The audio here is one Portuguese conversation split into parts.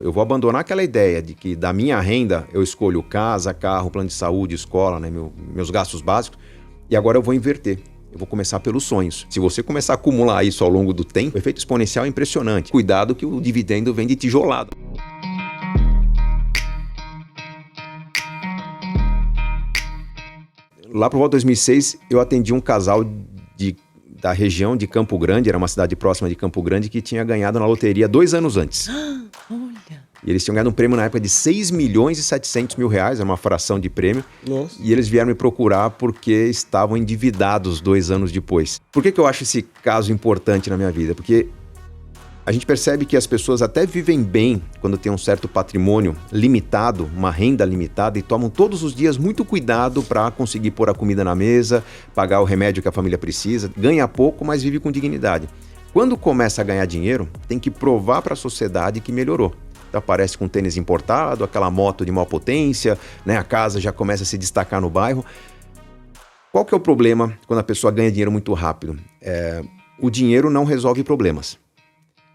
Eu vou abandonar aquela ideia de que da minha renda eu escolho casa, carro, plano de saúde, escola, né, meus gastos básicos, e agora eu vou inverter. Eu vou começar pelos sonhos. Se você começar a acumular isso ao longo do tempo, o efeito exponencial é impressionante. Cuidado que o dividendo vem de tijolado. Lá por volta de 2006, eu atendi um casal da região de Campo Grande, era uma cidade próxima de Campo Grande, que tinha ganhado na loteria 2 anos antes. Olha! E eles tinham ganhado um prêmio na época de 6 milhões e 700 mil reais, era uma fração de prêmio. Nossa. E eles vieram me procurar porque estavam endividados 2 anos depois. Por que eu acho esse caso importante na minha vida? Porque a gente percebe que as pessoas até vivem bem quando tem um certo patrimônio limitado, uma renda limitada, e tomam todos os dias muito cuidado para conseguir pôr a comida na mesa, pagar o remédio que a família precisa, ganha pouco, mas vive com dignidade. Quando começa a ganhar dinheiro, tem que provar para a sociedade que melhorou. Então aparece com tênis importado, aquela moto de maior potência, né? A casa já começa a se destacar no bairro. Qual que é o problema quando a pessoa ganha dinheiro muito rápido? O dinheiro não resolve problemas.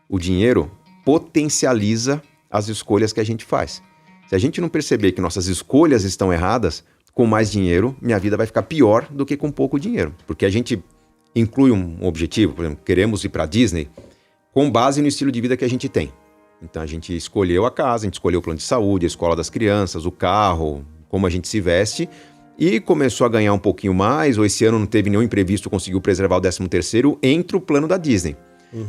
O dinheiro potencializa as escolhas que a gente faz. Se a gente não perceber que nossas escolhas estão erradas, com mais dinheiro, minha vida vai ficar pior do que com pouco dinheiro. Porque a gente inclui um objetivo, por exemplo, queremos ir para a Disney com base no estilo de vida que a gente tem. Então a gente escolheu a casa, a gente escolheu o plano de saúde, a escola das crianças, o carro, como a gente se veste, e começou a ganhar um pouquinho mais, ou esse ano não teve nenhum imprevisto, conseguiu preservar o 13º, entra o plano da Disney.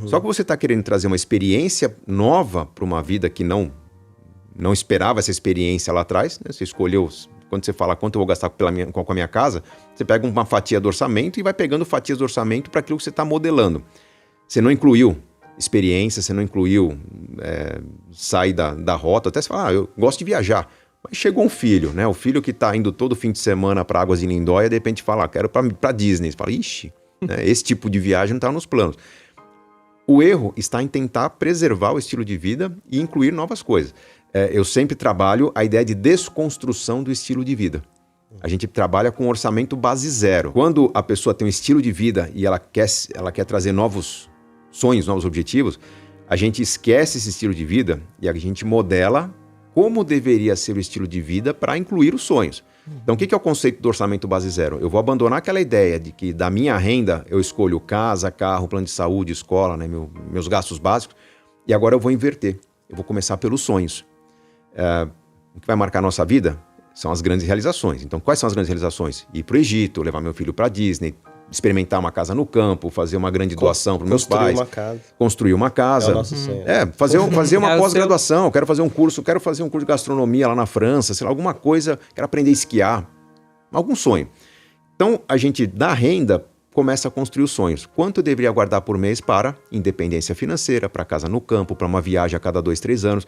Só que você está querendo trazer uma experiência nova para uma vida que não esperava essa experiência lá atrás, né? Você escolheu, quando você fala quanto eu vou gastar com a minha casa, você pega uma fatia do orçamento e vai pegando fatias do orçamento para aquilo que você está modelando. Você não incluiu experiência, você não incluiu sair da rota, até você fala, eu gosto de viajar. Mas chegou um filho, né? O filho que está indo todo fim de semana para Águas de Lindóia, de repente fala, quero para Disney. Você fala, ixi, né? Esse tipo de viagem não está nos planos. O erro está em tentar preservar o estilo de vida e incluir novas coisas. Eu sempre trabalho a ideia de desconstrução do estilo de vida. A gente trabalha com orçamento base zero. Quando a pessoa tem um estilo de vida e ela quer trazer novos sonhos, novos objetivos, a gente esquece esse estilo de vida e a gente modela como deveria ser o estilo de vida para incluir os sonhos. Então, o que é o conceito do orçamento base zero? Eu vou abandonar aquela ideia de que da minha renda eu escolho casa, carro, plano de saúde, escola, né, meus gastos básicos, e agora eu vou inverter. Eu vou começar pelos sonhos. O que vai marcar a nossa vida são as grandes realizações. Então, quais são as grandes realizações? Ir para o Egito, levar meu filho para a Disney, experimentar uma casa no campo, fazer uma grande doação para meus pais. Construir uma casa. É o nosso sonho. Fazer uma pós-graduação. Eu quero fazer um curso de gastronomia lá na França, sei lá, alguma coisa, quero aprender a esquiar. Algum sonho. Então, a gente, da renda, começa a construir os sonhos. Quanto eu deveria guardar por mês para independência financeira, para casa no campo, para uma viagem a cada 2, 3 anos.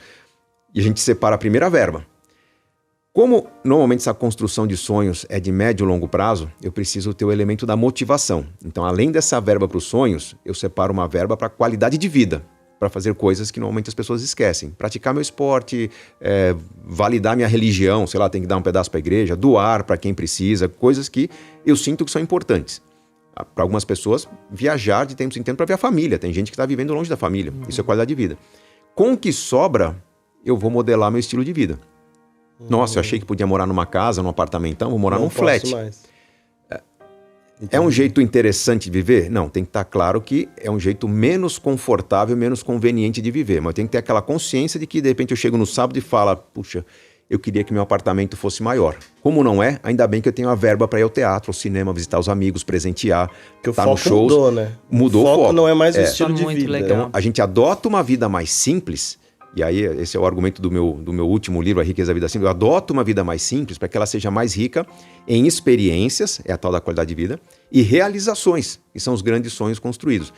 E a gente separa a primeira verba. Como normalmente essa construção de sonhos é de médio e longo prazo, eu preciso ter o elemento da motivação. Então, além dessa verba para os sonhos, eu separo uma verba para qualidade de vida, para fazer coisas que normalmente as pessoas esquecem. Praticar meu esporte, validar minha religião, sei lá, tem que dar um pedaço para a igreja, doar para quem precisa, coisas que eu sinto que são importantes. Para algumas pessoas, viajar de tempos em tempos para ver a família. Tem gente que está vivendo longe da família. Isso é qualidade de vida. Com o que sobra, eu vou modelar meu estilo de vida. Nossa, eu achei que podia morar numa casa, num apartamentão, vou morar num flat. É um jeito interessante de viver? Não, tem que estar claro que é um jeito menos confortável, menos conveniente de viver. Mas eu tenho que ter aquela consciência de que, de repente, eu chego no sábado e falo, puxa, eu queria que meu apartamento fosse maior. Como não é, ainda bem que eu tenho a verba para ir ao teatro, ao cinema, visitar os amigos, presentear, estar nos shows. Mudou, né? Mudou o foco. Não é mais o estilo de vida. Legal. Então, a gente adota uma vida mais simples. E aí, esse é o argumento do meu último livro, A Riqueza da Vida Simples. Eu adoto uma vida mais simples para que ela seja mais rica em experiências, é a tal da qualidade de vida, e realizações, que são os grandes sonhos construídos.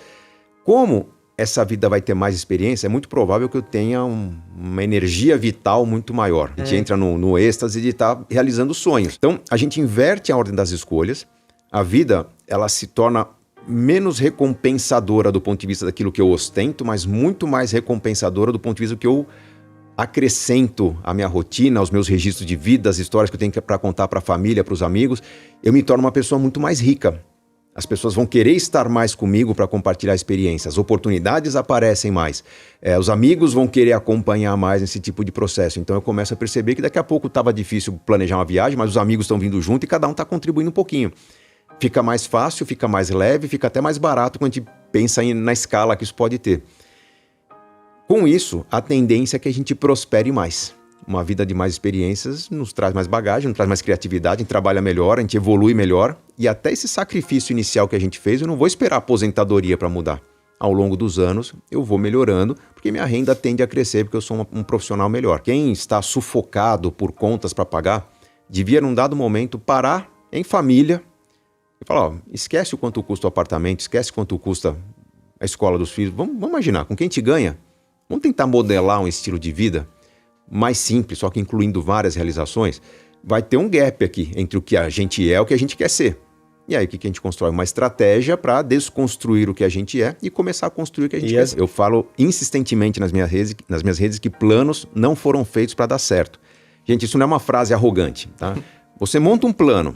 Como essa vida vai ter mais experiência, é muito provável que eu tenha uma energia vital muito maior. A gente entra no êxtase de estar realizando sonhos. Então, a gente inverte a ordem das escolhas, a vida ela se torna menos recompensadora do ponto de vista daquilo que eu ostento, mas muito mais recompensadora do ponto de vista do que eu acrescento à minha rotina, aos meus registros de vida, as histórias que eu tenho para contar para a família, para os amigos. Eu me torno uma pessoa muito mais rica. As pessoas vão querer estar mais comigo para compartilhar experiências, as oportunidades aparecem mais, os amigos vão querer acompanhar mais esse tipo de processo. Então eu começo a perceber que daqui a pouco estava difícil planejar uma viagem, mas os amigos estão vindo junto e cada um está contribuindo um pouquinho. Fica mais fácil, fica mais leve, fica até mais barato quando a gente pensa na escala que isso pode ter. Com isso, a tendência é que a gente prospere mais. Uma vida de mais experiências nos traz mais bagagem, nos traz mais criatividade, a gente trabalha melhor, a gente evolui melhor. E até esse sacrifício inicial que a gente fez, eu não vou esperar a aposentadoria para mudar. Ao longo dos anos, eu vou melhorando, porque minha renda tende a crescer, porque eu sou um profissional melhor. Quem está sufocado por contas para pagar, devia, num dado momento, parar em família e falar, ó, esquece o quanto custa o apartamento, esquece quanto custa a escola dos filhos. Vamos imaginar, com quem te ganha, vamos tentar modelar um estilo de vida mais simples, só que incluindo várias realizações. Vai ter um gap aqui entre o que a gente é e o que a gente quer ser. E aí o que a gente constrói? Uma estratégia para desconstruir o que a gente é e começar a construir o que a gente quer ser. Eu falo insistentemente nas minhas redes que planos não foram feitos para dar certo. Gente, isso não é uma frase arrogante, tá? Você monta um plano,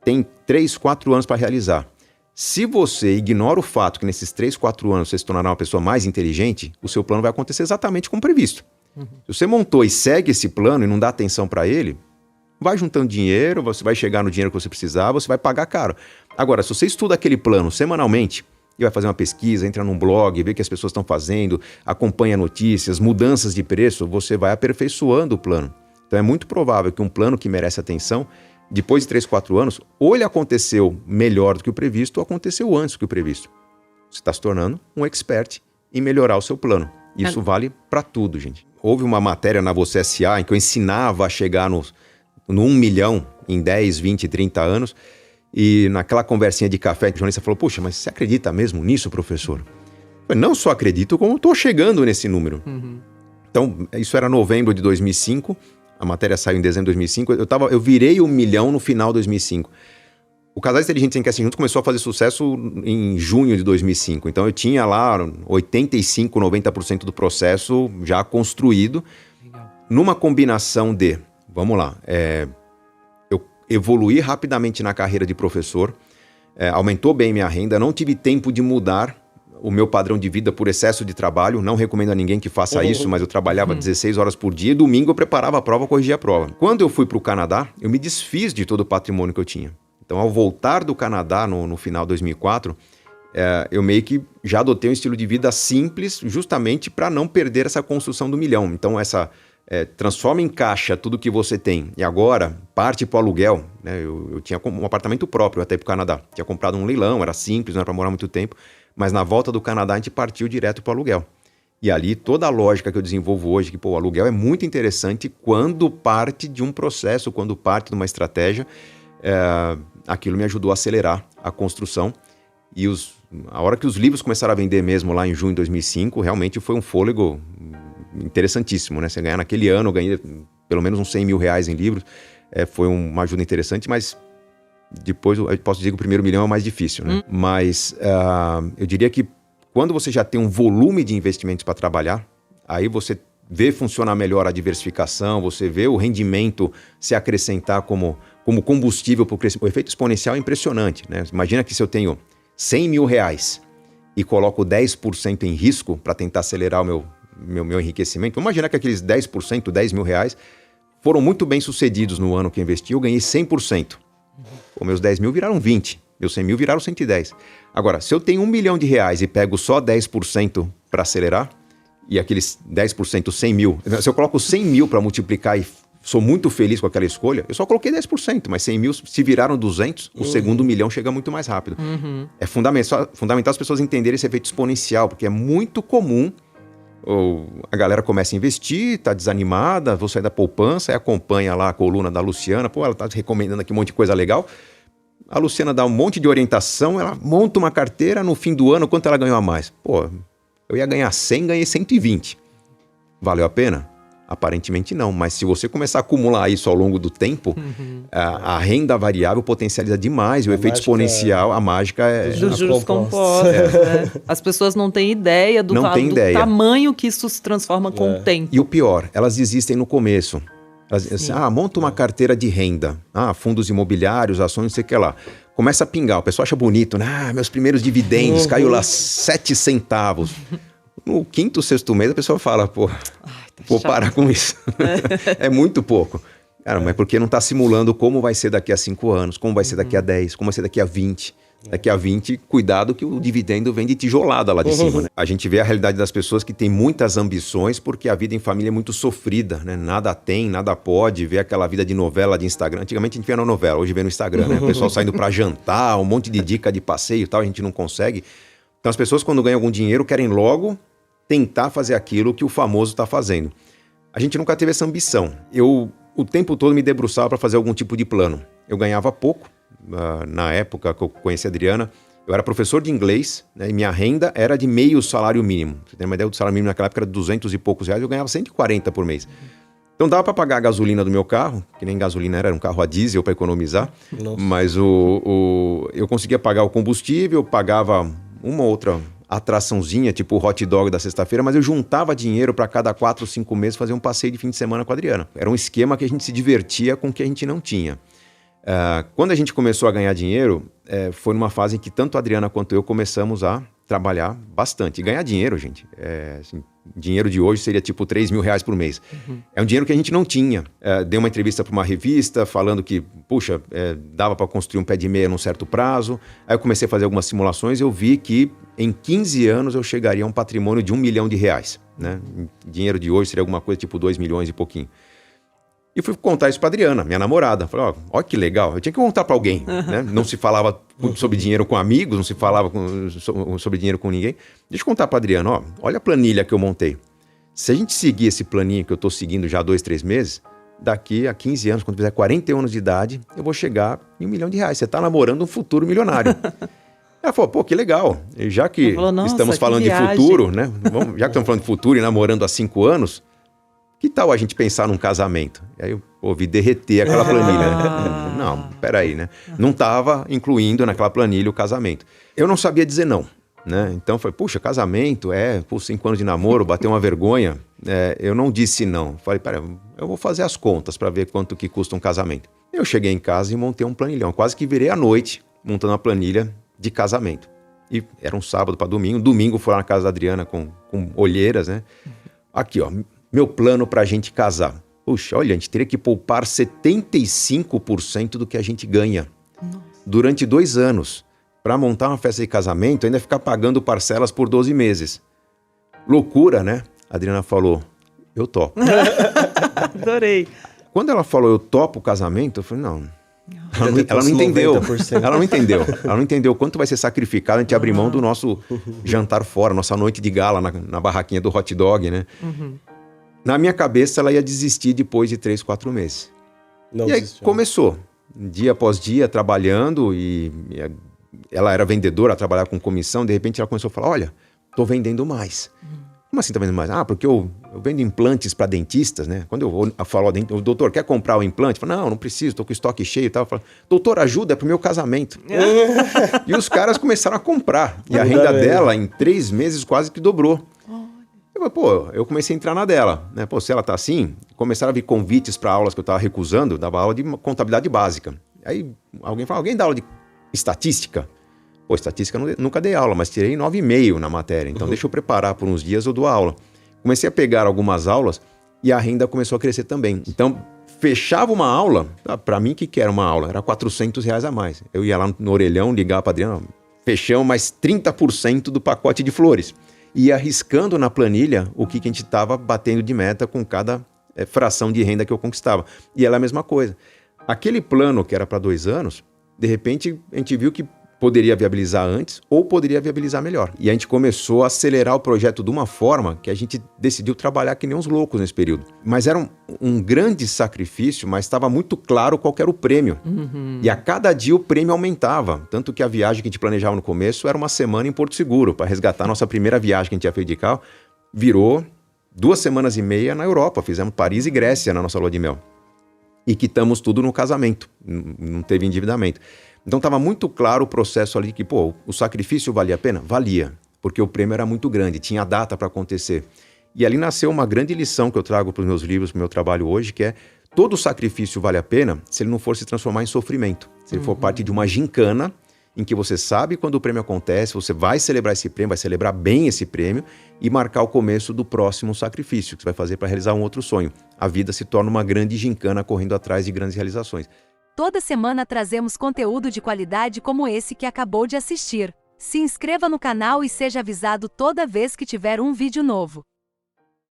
tem 3, 4 anos para realizar. Se você ignora o fato que nesses 3, 4 anos você se tornará uma pessoa mais inteligente, o seu plano vai acontecer exatamente como previsto. Se você montou e segue esse plano e não dá atenção para ele, vai juntando dinheiro, você vai chegar no dinheiro que você precisar, você vai pagar caro. Agora, se você estuda aquele plano semanalmente e vai fazer uma pesquisa, entra num blog, vê o que as pessoas estão fazendo, acompanha notícias, mudanças de preço, você vai aperfeiçoando o plano. Então é muito provável que um plano que merece atenção, depois de 3, 4 anos, ou ele aconteceu melhor do que o previsto, ou aconteceu antes do que o previsto. Você está se tornando um expert em melhorar o seu plano. Isso vale para tudo, gente. Houve uma matéria na Você S.A. em que eu ensinava a chegar no 1 milhão em 10, 20, 30 anos. E naquela conversinha de café, o jornalista falou, puxa, mas você acredita mesmo nisso, professor? Eu falei, não só acredito, como estou chegando nesse número. Então, isso era novembro de 2005. A matéria saiu em dezembro de 2005. Eu virei 1 milhão no final de 2005. O Casais Inteligentes em Casting Juntos começou a fazer sucesso em junho de 2005. Então eu tinha lá 85%, 90% do processo já construído. Legal. Numa combinação de, vamos lá, eu evoluí rapidamente na carreira de professor, aumentou bem minha renda, não tive tempo de mudar o meu padrão de vida por excesso de trabalho. Não recomendo a ninguém que faça isso, mas eu trabalhava 16 horas por dia e domingo eu preparava a prova, corrigia a prova. Quando eu fui para o Canadá, eu me desfiz de todo o patrimônio que eu tinha. Então, ao voltar do Canadá no final de 2004, eu meio que já adotei um estilo de vida simples justamente para não perder essa construção do milhão. Então, transforma em caixa tudo que você tem e agora parte para o aluguel. Né? Eu tinha um apartamento próprio até para o Canadá. Tinha comprado um leilão, era simples, não era para morar muito tempo. Mas na volta do Canadá a gente partiu direto para o aluguel. E ali toda a lógica que eu desenvolvo hoje, que o aluguel é muito interessante quando parte de um processo, quando parte de uma estratégia. Aquilo me ajudou a acelerar a construção e a hora que os livros começaram a vender mesmo lá em junho de 2005, realmente foi um fôlego interessantíssimo, né? Você ganhar naquele ano, eu ganhei pelo menos uns 100 mil reais em livros, foi uma ajuda interessante, mas depois eu posso dizer que o primeiro milhão é o mais difícil, né? Mas eu diria que quando você já tem um volume de investimentos para trabalhar, aí você vê funcionar melhor a diversificação, você vê o rendimento se acrescentar como combustível para o crescimento. O efeito exponencial é impressionante, né? Imagina que se eu tenho 100 mil reais e coloco 10% em risco para tentar acelerar o meu enriquecimento, imagina que aqueles 10%, 10 mil reais, foram muito bem sucedidos no ano que eu investi, eu ganhei 100%. Os meus 10 mil viraram 20, meus 100 mil viraram 110. Agora, se eu tenho 1 milhão de reais e pego só 10% para acelerar, e aqueles 10%, 100 mil, se eu coloco 100 mil para multiplicar e sou muito feliz com aquela escolha, eu só coloquei 10%, mas 100 mil se viraram 200, o segundo milhão chega muito mais rápido. É fundamental as pessoas entenderem esse efeito exponencial, porque é muito comum a galera começa a investir, tá desanimada, vou sair da poupança, aí acompanha lá a coluna da Luciana, ela tá recomendando aqui um monte de coisa legal. A Luciana dá um monte de orientação, ela monta uma carteira, no fim do ano, quanto ela ganhou a mais? Eu ia ganhar 100, ganhei 120. Valeu a pena? Aparentemente não, mas se você começar a acumular isso ao longo do tempo, a renda variável potencializa demais, o efeito exponencial, a mágica é... Dos juros compostos, né? As pessoas não têm ideia do tamanho que isso se transforma com o tempo. E o pior, elas desistem no começo. Elas dizem assim, monta uma carteira de renda. Fundos imobiliários, ações, não sei o que lá. Começa a pingar, o pessoal acha bonito, né? Meus primeiros dividendos, caiu lá 7 centavos. No 5º, 6º mês, a pessoa fala, vou parar com isso. É muito pouco. Cara, mas porque não está simulando como vai ser daqui a 5 anos, como vai ser daqui a 10, como vai ser daqui a 20. Daqui a 20, cuidado que o dividendo vem de tijolada lá de cima, né? A gente vê a realidade das pessoas que têm muitas ambições porque a vida em família é muito sofrida, né? Nada tem, nada pode, vê aquela vida de novela de Instagram. Antigamente a gente via na novela, hoje vê no Instagram, né? O pessoal saindo para jantar, um monte de dica de passeio e tal, a gente não consegue. Então as pessoas quando ganham algum dinheiro querem logo tentar fazer aquilo que o famoso está fazendo. A gente nunca teve essa ambição. Eu o tempo todo me debruçava para fazer algum tipo de plano. Eu ganhava pouco. Na época que eu conheci a Adriana, eu era professor de inglês, né, e minha renda era de meio salário mínimo. Você tem uma ideia, do salário mínimo naquela época era 200 e poucos reais, eu ganhava 140 por mês. Então dava para pagar a gasolina do meu carro, que nem gasolina era um carro a diesel para economizar. Nossa. Mas eu conseguia pagar o combustível, pagava uma outra atraçãozinha, tipo o hot dog da sexta-feira, mas eu juntava dinheiro para cada 4 ou 5 meses fazer um passeio de fim de semana com a Adriana. Era um esquema que a gente se divertia com o que a gente não tinha. Quando a gente começou a ganhar dinheiro, foi numa fase em que tanto a Adriana quanto eu começamos a trabalhar bastante. E ganhar dinheiro, gente, assim, dinheiro de hoje seria tipo 3 mil reais por mês. É um dinheiro que a gente não tinha. Dei uma entrevista para uma revista falando que, puxa, dava para construir um pé de meia num certo prazo. Aí eu comecei a fazer algumas simulações e eu vi que em 15 anos eu chegaria a um patrimônio de R$1 milhão, né? Dinheiro de hoje seria alguma coisa tipo 2 milhões e pouquinho. E fui contar isso pra Adriana, minha namorada. Falei, ó que legal. Eu tinha que contar pra alguém, né? Não se falava sobre dinheiro com amigos, não se falava sobre dinheiro com ninguém. Deixa eu contar pra Adriana, olha a planilha que eu montei. Se a gente seguir esse planinho que eu tô seguindo já há 2, 3 meses, daqui a 15 anos, quando fizer 41 anos de idade, eu vou chegar em R$1 milhão. Você tá namorando um futuro milionário. Ela falou, que legal. E já que estamos falando de futuro, né? Já que estamos falando de futuro e namorando há 5 anos, que tal a gente pensar num casamento? E aí eu ouvi derreter aquela planilha. Né? Não, peraí, né? Não estava incluindo naquela planilha o casamento. Eu não sabia dizer não, né? Então foi, puxa, casamento, por 5 anos de namoro, bateu uma vergonha. Eu não disse não. Falei, peraí, eu vou fazer as contas para ver quanto que custa um casamento. Eu cheguei em casa e montei um planilhão. Quase que virei à noite montando uma planilha de casamento. E era um sábado para domingo. Domingo fui lá na casa da Adriana com olheiras, né? Aqui, meu plano para a gente casar. Puxa, olha, a gente teria que poupar 75% do que a gente ganha. Nossa. Durante 2 anos. Para montar uma festa de casamento, ainda ficar pagando parcelas por 12 meses. Loucura, né? A Adriana falou, eu topo. Adorei. Quando ela falou, eu topo o casamento, eu falei, não. Ela não entendeu. Ela não entendeu. Ela não entendeu quanto vai ser sacrificado a gente abrir mão do nosso jantar fora, nossa noite de gala na barraquinha do hot dog, né? Na minha cabeça, ela ia desistir depois de 3, 4 meses. Não e aí começou, dia após dia, trabalhando, e ela era vendedora, trabalhava com comissão, de repente ela começou a falar, olha, tô vendendo mais. Como assim tá vendendo mais? Porque eu vendo implantes para dentistas, né? Quando eu falo, o doutor, quer comprar o implante? Eu falo, não preciso, tô com o estoque cheio e tal. Eu falo, doutor, ajuda, é pro meu casamento. E os caras começaram a comprar. E a renda dela, em 3 meses, quase que dobrou. Eu comecei a entrar na dela, né? Se ela tá assim, começaram a vir convites para aulas que eu tava recusando, eu dava aula de contabilidade básica. Aí alguém fala, alguém dá aula de estatística? Estatística eu nunca dei aula, mas tirei 9,5 na matéria, então deixa eu preparar por uns dias, eu dou aula. Comecei a pegar algumas aulas e a renda começou a crescer também. Então, fechava uma aula, para mim, o que era uma aula? Era R$400 a mais. Eu ia lá no orelhão, ligava para Adriana, fechamos mais 30% do pacote de flores. E arriscando na planilha o que a gente estava batendo de meta com cada fração de renda que eu conquistava. E ela é a mesma coisa. Aquele plano que era para 2 anos, de repente a gente viu que poderia viabilizar antes ou poderia viabilizar melhor. E a gente começou a acelerar o projeto de uma forma que a gente decidiu trabalhar que nem uns loucos nesse período. Mas era um grande sacrifício, mas estava muito claro qual que era o prêmio. E a cada dia o prêmio aumentava. Tanto que a viagem que a gente planejava no começo era uma semana em Porto Seguro, para resgatar a nossa primeira viagem que a gente tinha feito de carro. Virou 2 semanas e meia na Europa. Fizemos Paris e Grécia na nossa lua de mel. E quitamos tudo no casamento. Não teve endividamento. Então estava muito claro o processo ali que, o sacrifício valia a pena? Valia, porque o prêmio era muito grande, tinha data para acontecer. E ali nasceu uma grande lição que eu trago para os meus livros, para o meu trabalho hoje, que é todo sacrifício vale a pena se ele não for se transformar em sofrimento. Se ele for parte de uma gincana em que você sabe quando o prêmio acontece, você vai celebrar esse prêmio, vai celebrar bem esse prêmio e marcar o começo do próximo sacrifício que você vai fazer para realizar um outro sonho. A vida se torna uma grande gincana correndo atrás de grandes realizações. Toda semana trazemos conteúdo de qualidade como esse que acabou de assistir. Se inscreva no canal e seja avisado toda vez que tiver um vídeo novo.